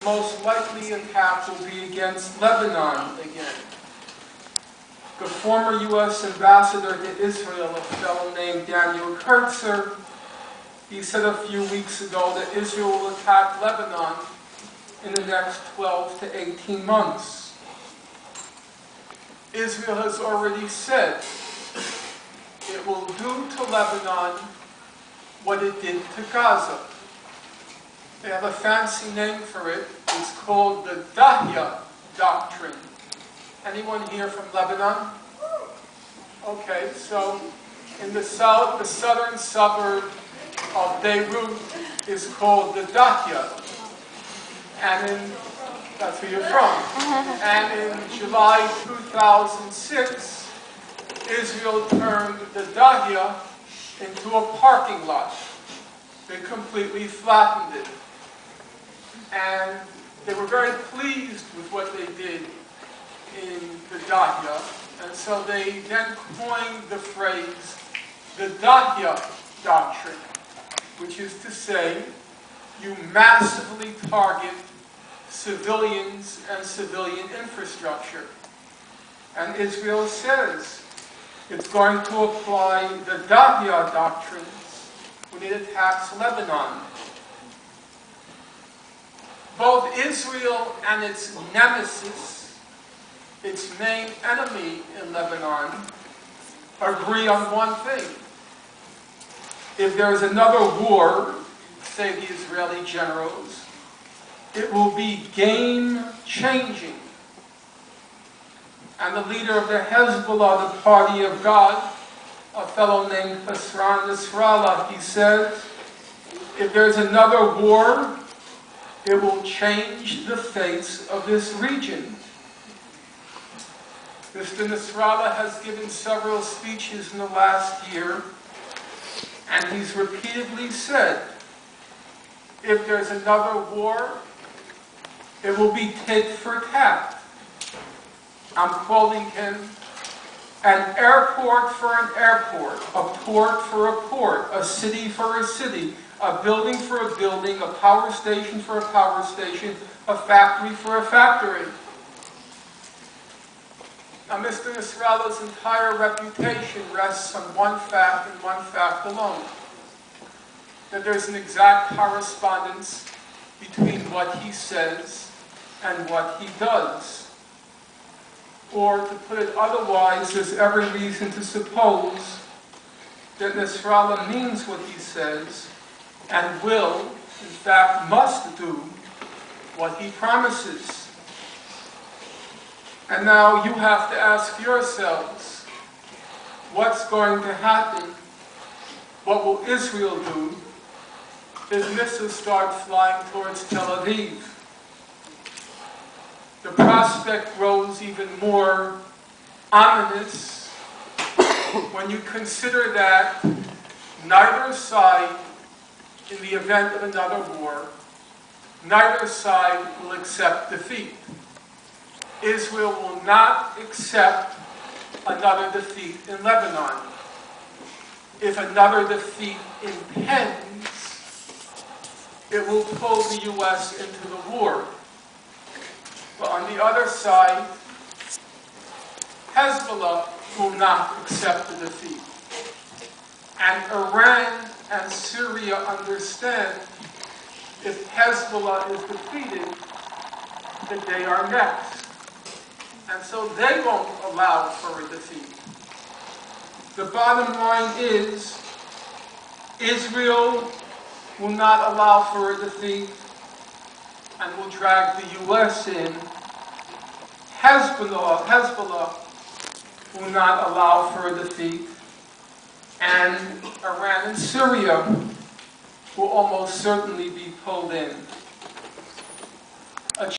most likely attack will be against Lebanon again. The former U.S. ambassador to Israel, a fellow named Daniel Kurtzer, he said a few weeks ago that Israel will attack Lebanon in the next 12 to 18 months. Israel has already said it will do to Lebanon what it did to Gaza. They have a fancy name for it. It's called the Dahya Doctrine. Anyone here from Lebanon? Okay, so in the south, the southern suburb of Beirut is called the Dahya. And that's where you're from. And in July 2006, Israel turned the Dahya into a parking lot. They completely flattened it. And they were very pleased with what they did in the Dahya. And so they then coined the phrase, the Dahya Doctrine, which is to say, you massively target civilians and civilian infrastructure. And Israel says it's going to apply the Dahya doctrines when it attacks Lebanon. Both Israel and its nemesis, its main enemy in Lebanon, agree on one thing. If there's another war, say the Israeli generals, it will be game-changing. And the leader of the Hezbollah, the Party of God, a fellow named Hassan Nasrallah, he says, if there's another war, it will change the face of this region. Mr. Nasrallah has given several speeches in the last year, and he's repeatedly said, if there's another war, it will be tit for tat. I'm quoting him, an airport for an airport, a port for a port, a city for a city, a building for a building, a power station for a power station, a factory for a factory. Now, Mr. Nasrallah's entire reputation rests on one fact and one fact alone, that there's an exact correspondence between what he says and what he does. Or, to put it otherwise, there's every reason to suppose that Nasrallah means what he says and will, in fact, must do what he promises. And now you have to ask yourselves, what's going to happen? What will Israel do if missiles start flying towards Tel Aviv? The prospect grows even more ominous when you consider that neither side, in the event of another war, neither side will accept defeat. Israel will not accept another defeat in Lebanon. If another defeat impends, it will pull the U.S. into the war. But on the other side, Hezbollah will not accept the defeat. And Iran and Syria understand if Hezbollah is defeated, that they are next. And so they won't allow for a defeat. The bottom line is, Israel will not allow for a defeat and will drag the U.S. in. Hezbollah will not allow for a defeat, and Iran and Syria will almost certainly be pulled in.